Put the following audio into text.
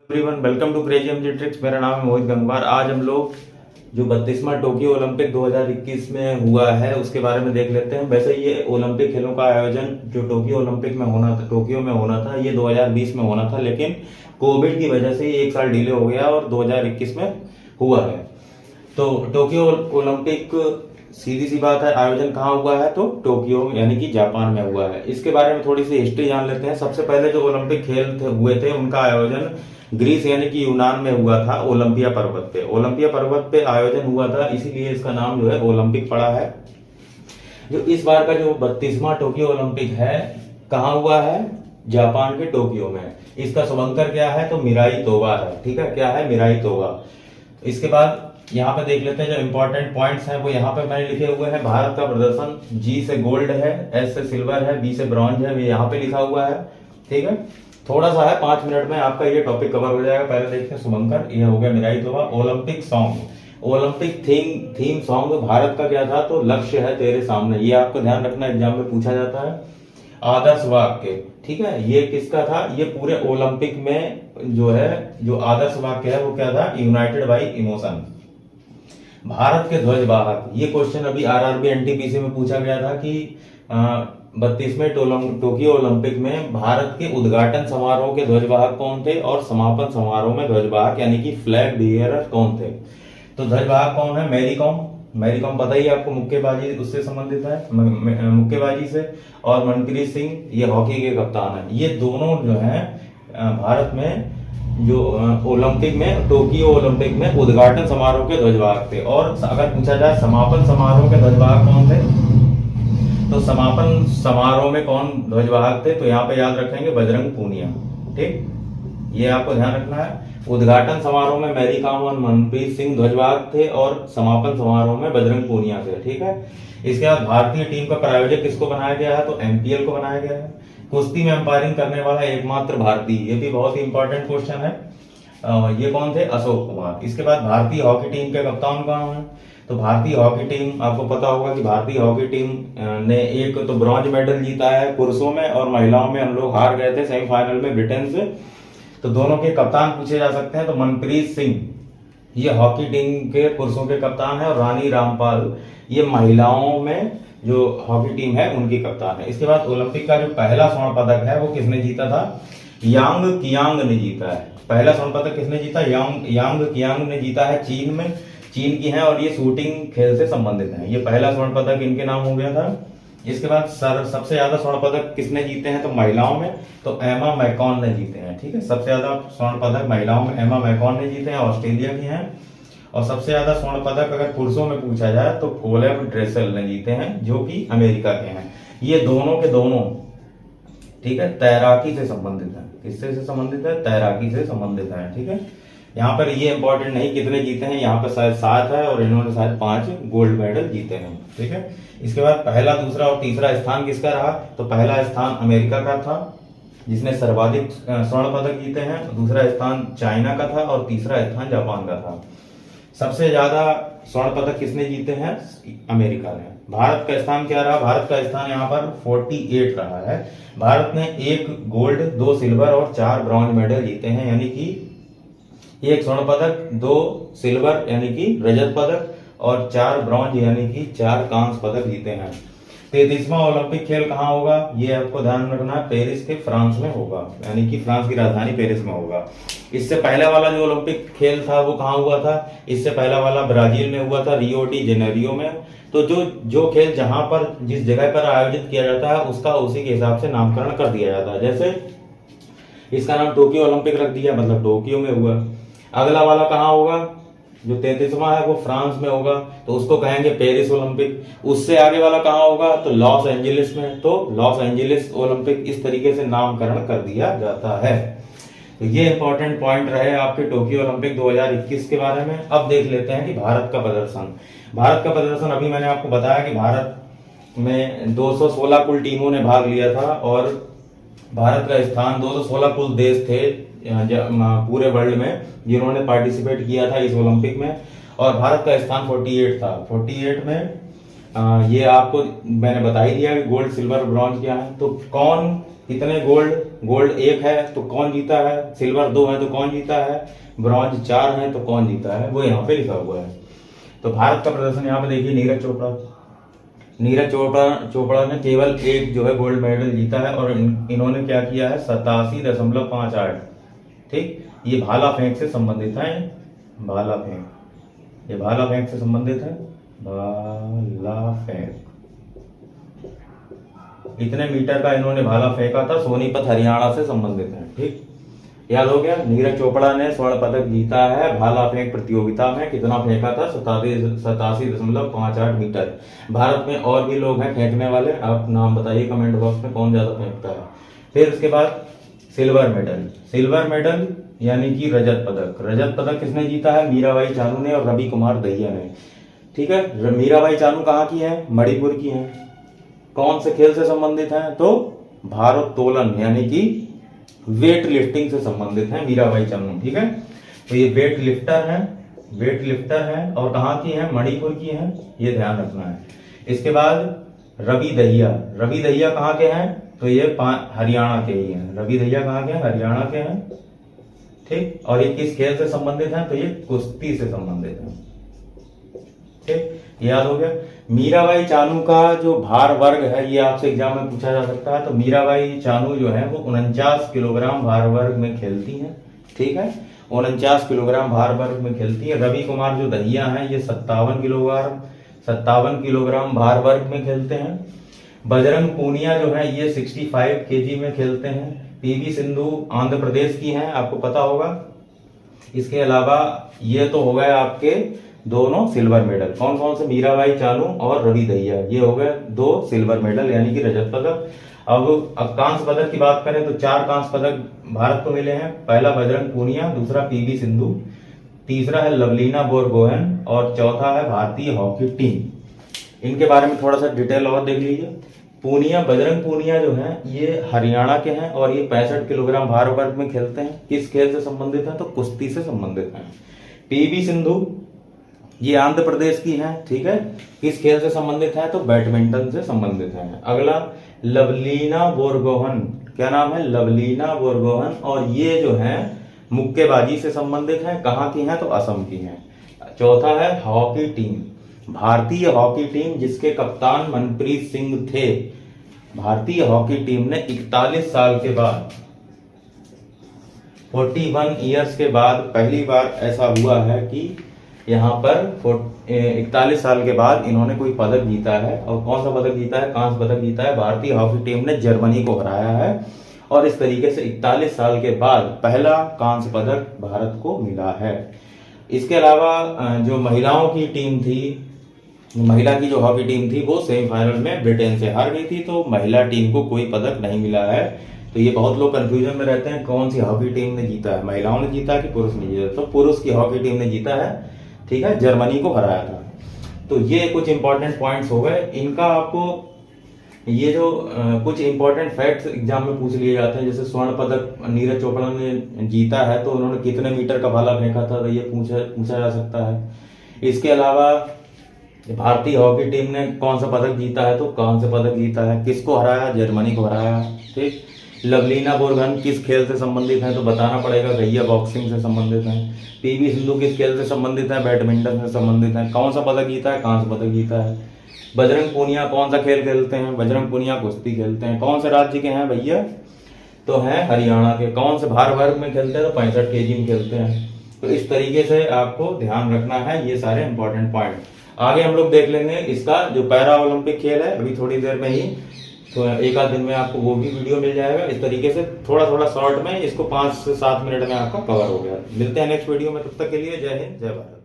Everyone, welcome to crazy MG tricks. मेरा नाम है मोहित गंगवार। आज हम लोग जो 32वां टोक्यो ओलंपिक 2021 में हुआ है उसके बारे में देख लेते हैं। वैसे ये ओलंपिक खेलों का आयोजन जो टोक्यो ओलंपिक में होना था, टोक्यो में होना था, ये 2020 में होना था, लेकिन कोविड की वजह से ये एक साल डिले हो गया और 2021 में हुआ है। तो टोक्यो ओलंपिक, सीधी सी बात है, आयोजन कहाँ हुआ है? तो टोक्यो यानी कि जापान में हुआ है। इसके बारे में थोड़ी सी हिस्ट्री जान लेते हैं। सबसे पहले जो ओलंपिक खेल हुए थे उनका आयोजन ग्रीस यानी कि यूनान में हुआ था, ओलंपिया पर्वत पे। ओलंपिया पर्वत पे आयोजन हुआ था, इसीलिए इसका नाम जो है ओलंपिक पड़ा है। जो इस बार का जो 32वां टोक्यो ओलंपिक है, कहाँ हुआ है? जापान के टोक्यो में। इसका शुभंकर क्या है? तो मिराई तोगा है। ठीक है, क्या है? मिराई तोगा। इसके बाद यहाँ पे देख लेते हैं जो इंपॉर्टेंट पॉइंट्स हैं, वो यहाँ पे मैंने लिखे हुए हैं। भारत का प्रदर्शन जी से गोल्ड है, एस से सिल्वर है, बी से ब्रॉन्ज है, ये यहाँ पे लिखा हुआ है। ठीक है, थोड़ा सा है, 5 मिनट में आपका ये टॉपिक कवर हो जाएगा। पहले देखते हैं शुभंकर, ये हो गया Miraitowa. Olympic song, Olympic theme song Bharat का क्या था? तो लक्ष्य है तेरे सामने। ये आपको ध्यान रखना, एग्जाम में पूछा जाता है। आदर्श वाक्य, ठीक है, ये किसका था? ये पूरे ओलंपिक में जो है, जो आदर्श वाक्य है वो क्या था? United by emotion. भारत के ध्वजवाहक, ये क्वेश्चन अभी आरआरबी एनटीपीसी में पूछा गया था कि 32वें टोक्यो ओलंपिक में भारत के उद्घाटन समारोह के ध्वजवाहक कौन थे और समापन समारोह में ध्वजवाहक यानी कि फ्लैग बियरर कौन थे? तो ध्वजवाहक कौन है? Mary com. मैरी कॉम पता ही आपको, मुक्केबाजी उससे संबंधित है, मुक्केबाजी से। और मनप्रीत सिंह, ये हॉकी के कप्तान है। ये दोनों जो है भारत में जो ओलंपिक में, टोक्यो ओलंपिक में उद्घाटन समारोह के ध्वजवाहक थे। और अगर पूछा जाए समापन समारोह के ध्वजवाहक कौन थे, तो समापन समारोह में कौन ध्वजवाहक थे? तो यहाँ पे याद रखेंगे बजरंग पूनिया। ठीक, ये आपको ध्यान रखना है। उद्घाटन समारोह में मैरी कॉम और मनप्रीत सिंह ध्वजवाहक थे और समापन समारोह में बजरंग पूनिया थे। ठीक है, इसके बाद भारतीय टीम का प्रायोजक किसको बनाया गया है? तो एमपीएल को बनाया गया है। कुश्ती में अंपायरिंग करने वाला एकमात्र भारतीय, ये भी बहुत ही इंपॉर्टेंट क्वेश्चन है। ये कौन थे? अशोक कुमार। इसके बाद भारतीय हॉकी टीम के कप्तान कौन है? तो भारतीय हॉकी टीम, आपको पता होगा कि भारतीय हॉकी टीम ने एक तो ब्रॉन्ज मेडल जीता है पुरुषों में, और महिलाओं में हम लोग हार गए थे सेमीफाइनल में ब्रिटेन से। तो दोनों के कप्तान पूछे जा सकते हैं। तो मनप्रीत सिंह, ये हॉकी टीम के पुरुषों के कप्तान है, और रानी रामपाल, ये महिलाओं में जो हॉकी टीम है उनकी कप्तान है। इसके बाद ओलंपिक का जो पहला स्वर्ण पदक है वो किसने जीता था? यांग कियांग ने जीता है। पहला स्वर्ण पदक किसने जीता? यांग कियांग ने जीता है। चीन में, चीन की है, और ये शूटिंग खेल से संबंधित है। ये पहला स्वर्ण पदक इनके नाम हो गया था। इसके बाद सबसे ज्यादा स्वर्ण पदक किसने जीते हैं? तो महिलाओं में, तो एमा मैकॉन ने जीते हैं। ठीक है, सबसे ज्यादा स्वर्ण पदक महिलाओं में एमा मैकॉन ने जीते हैं, ऑस्ट्रेलिया की हैं। और सबसे ज्यादा स्वर्ण पदक अगर पुरुषों में पूछा जाए तो कोलेब ड्रेसेल ने जीते हैं, जो कि अमेरिका के हैं। ये दोनों के दोनों, ठीक है, तैराकी से संबंधित है। किससे से संबंधित है? तैराकी से संबंधित है। ठीक है, यहाँ पर ये इंपॉर्टेंट नहीं कितने जीते हैं, यहाँ पर शायद 7 है और इन्होंने शायद 5 गोल्ड मेडल जीते हैं। ठीक है, इसके बाद पहला, दूसरा और तीसरा स्थान किसका रहा? तो पहला स्थान अमेरिका का था, जिसने सर्वाधिक स्वर्ण पदक जीते हैं। दूसरा स्थान चाइना का था और तीसरा स्थान जापान का था। सबसे ज्यादा स्वर्ण पदक किसने जीते हैं? अमेरिका ने। भारत का स्थान क्या रहा? भारत का स्थान यहाँ पर 48 रहा है। भारत ने 1 गोल्ड, 2 सिल्वर और 4 ब्रॉन्ज मेडल जीते हैं, यानी कि 1 स्वर्ण पदक, 2 सिल्वर यानी कि रजत पदक, और 4 ब्रॉन्ज यानी कि 4 कांस्य पदक जीते हैं। 33वां ओलंपिक खेल कहाँ होगा? ये आपको ध्यान रखना है, पेरिस के फ्रांस में होगा, यानी कि फ्रांस की राजधानी पेरिस में होगा। इससे पहले वाला जो ओलंपिक खेल था वो कहाँ हुआ था? इससे पहला वाला ब्राजील में हुआ था, रियो डी जेनेरियो में। तो जो खेल जहां पर, जिस जगह पर आयोजित किया जाता है उसका उसी के हिसाब से नामकरण कर दिया जाता है। जैसे इसका नाम टोक्यो ओलंपिक रख दिया, मतलब टोक्यो में हुआ। अगला वाला कहाँ होगा? जो 33वां है वो फ्रांस में होगा, तो उसको कहेंगे पेरिस ओलंपिक। उससे आगे वाला कहाँ होगा? तो लॉस एंजलिस में, तो लॉस एंजलिस ओलंपिक। इस तरीके से नामकरण कर दिया जाता है। तो ये इंपॉर्टेंट पॉइंट रहे आपके टोक्यो ओलंपिक 2021 के बारे में। अब देख लेते हैं कि भारत का प्रदर्शन। भारत का प्रदर्शन, अभी मैंने आपको बताया कि भारत में 216 कुल टीमों ने भाग लिया था, और भारत का स्थान 216 कुल देश थे पूरे वर्ल्ड में जिन्होंने पार्टिसिपेट किया था इस ओलंपिक में, और भारत का स्थान 48 था। 48 में ये आपको मैंने बता ही दिया कि गोल्ड, सिल्वर, ब्रॉन्ज क्या है। तो कौन कितने गोल्ड 1 है तो कौन जीता है, सिल्वर 2 है तो कौन जीता है, ब्रॉन्ज 4 है तो कौन जीता है, वो यहाँ पे लिखा हुआ है। तो भारत का प्रदर्शन यहाँ पे देखिए, नीरज चोपड़ा ने केवल 1 जो है गोल्ड मेडल जीता है और इन्होंने क्या किया है 87.58। ठीक, ये भाला फेंक से संबंधित है, भाला फेंक, ये भाला फेंक से संबंधित है, भाला फेंक। इतने मीटर का इन्होंने भाला फेंका था, सोनीपत हरियाणा से संबंधित है। ठीक, याद हो गया। नीरज चोपड़ा ने स्वर्ण पदक जीता है भाला फेंक प्रतियोगिता में, कितना फेंका था 87.58 मीटर। भारत में और भी लोग हैं फेंकने वाले, आप नाम बताइए कमेंट बॉक्स में कौन ज्यादा फेंकता है। फिर उसके बाद सिल्वर मेडल यानी कि रजत पदक किसने जीता है, मीराबाई चानू ने और रवि कुमार दहिया ने। ठीक है, मीराबाई चानू कहाँ की है, मणिपुर की है। कौन से खेल से संबंधित है, तो भारोत्तोलन यानी कि वेट लिफ्टिंग से संबंधित है मीराबाई चानू। ठीक है, तो ये वेट लिफ्टर है और कहाँ की है, मणिपुर की है, ये ध्यान रखना है। इसके बाद रवि दहिया कहाँ के हैं, तो ये हरियाणा के ही हैं। रवि दहिया कहाँ के हैं, हरियाणा के हैं। ठीक, और ये किस खेल से संबंधित है, तो ये कुश्ती से संबंधित है। ठीक, याद हो गया। मीराबाई चानू का जो भार वर्ग है, ये आपसे एग्जाम में पूछा जा सकता है। तो मीराबाई चानू जो है वो 49 किलोग्राम भार वर्ग में खेलती हैं। ठीक है, 49 किलोग्राम भार वर्ग में खेलती है। रवि कुमार जो दहिया हैं ये 57 किलोग्राम भार वर्ग में खेलते हैं। बजरंग पूनिया जो है ये 65 केजी में खेलते हैं। पीवी सिंधु आंध्र प्रदेश की हैं, आपको पता होगा। इसके अलावा ये तो हो गए आपके दोनों सिल्वर मेडल, कौन कौन से, मीराबाई चानू और रवि दहिया, ये हो गए 2 सिल्वर मेडल यानी कि रजत पदक। अब कांस्य पदक की बात करें तो 4 कांस्य पदक भारत को मिले हैं। पहला बजरंग पूनिया, दूसरा पीवी सिंधु, तीसरा है लवलीना बोरगोहेन और चौथा है भारतीय हॉकी टीम। इनके बारे में थोड़ा सा डिटेल और देख लीजिए। बजरंग पूनिया जो है ये हरियाणा के हैं और ये 65 किलोग्राम भार वर्ग में खेलते हैं। किस खेल से संबंधित है, तो कुश्ती से संबंधित है। पीवी सिंधु ये आंध्र प्रदेश की हैं। ठीक है, किस खेल से संबंधित है, तो बैडमिंटन से संबंधित है। अगला लवलीना बोरगोहन, क्या नाम है, लवलीना बोरगोहन, और ये जो है मुक्केबाजी से संबंधित है। कहाँ की हैं, तो असम की हैं। चौथा है हॉकी टीम, भारतीय हॉकी टीम जिसके कप्तान मनप्रीत सिंह थे। भारतीय हॉकी टीम ने 41 साल के बाद, 41 ईयर्स के बाद पहली बार ऐसा हुआ है कि यहाँ पर 41 साल के बाद इन्होंने कोई पदक जीता है। और कौन सा पदक जीता है, कांस्य पदक जीता है। भारतीय हॉकी टीम ने जर्मनी को हराया है और इस तरीके से 41 साल के बाद पहला कांस्य पदक भारत को मिला है। इसके अलावा जो महिलाओं की टीम थी, महिला की जो हॉकी टीम थी वो सेमीफाइनल में ब्रिटेन से हार गई थी, तो महिला टीम को कोई पदक नहीं मिला है। तो ये बहुत लोग कंफ्यूजन में रहते हैं कौन सी हॉकी टीम ने जीता है, महिलाओं ने जीता है कि पुरुष ने जीता। तो पुरुष की हॉकी टीम ने जीता है। ठीक है, जर्मनी को हराया था। तो ये कुछ इंपॉर्टेंट पॉइंट्स हो गए इनका। आपको ये जो कुछ इंपॉर्टेंट फैक्ट्स एग्जाम में पूछ लिए जाते हैं, जैसे स्वर्ण पदक नीरज चोपड़ा ने जीता है तो उन्होंने कितने मीटर का भाला फेंका था, तो ये पूछा जा सकता है। इसके अलावा भारतीय हॉकी टीम ने कौन सा पदक जीता है, तो कांस्य पदक जीता है। किसको हराया, जर्मनी को हराया। ठीक, लवलीना बोरगोहेन किस खेल से संबंधित है, तो बताना पड़ेगा, भैया बॉक्सिंग से संबंधित है। पीवी सिंधु किस खेल से संबंधित है, बैडमिंटन से संबंधित है। कौन सा पदक जीता है, कांस्य पदक जीता है। बजरंग पूनिया कौन सा खेल खेलते हैं, बजरंग पूनिया कुश्ती खेलते हैं। कौन से राज्य के हैं भैया, तो हैं हरियाणा के। कौन से भार वर्ग में खेलते हैं, तो 65 केजी में खेलते हैं। तो इस तरीके से आपको ध्यान रखना है ये सारे इंपॉर्टेंट पॉइंट। आगे हम लोग देख लेंगे इसका जो पैरा ओलंपिक खेल है, अभी थोड़ी देर में ही, तो एक आध दिन में आपको वो भी वीडियो मिल जाएगा। इस तरीके से थोड़ा थोड़ा शॉर्ट में इसको 5 से 7 मिनट में आपका कवर हो गया। मिलते हैं नेक्स्ट वीडियो में, तब तक के लिए जय हिंद जय भारत।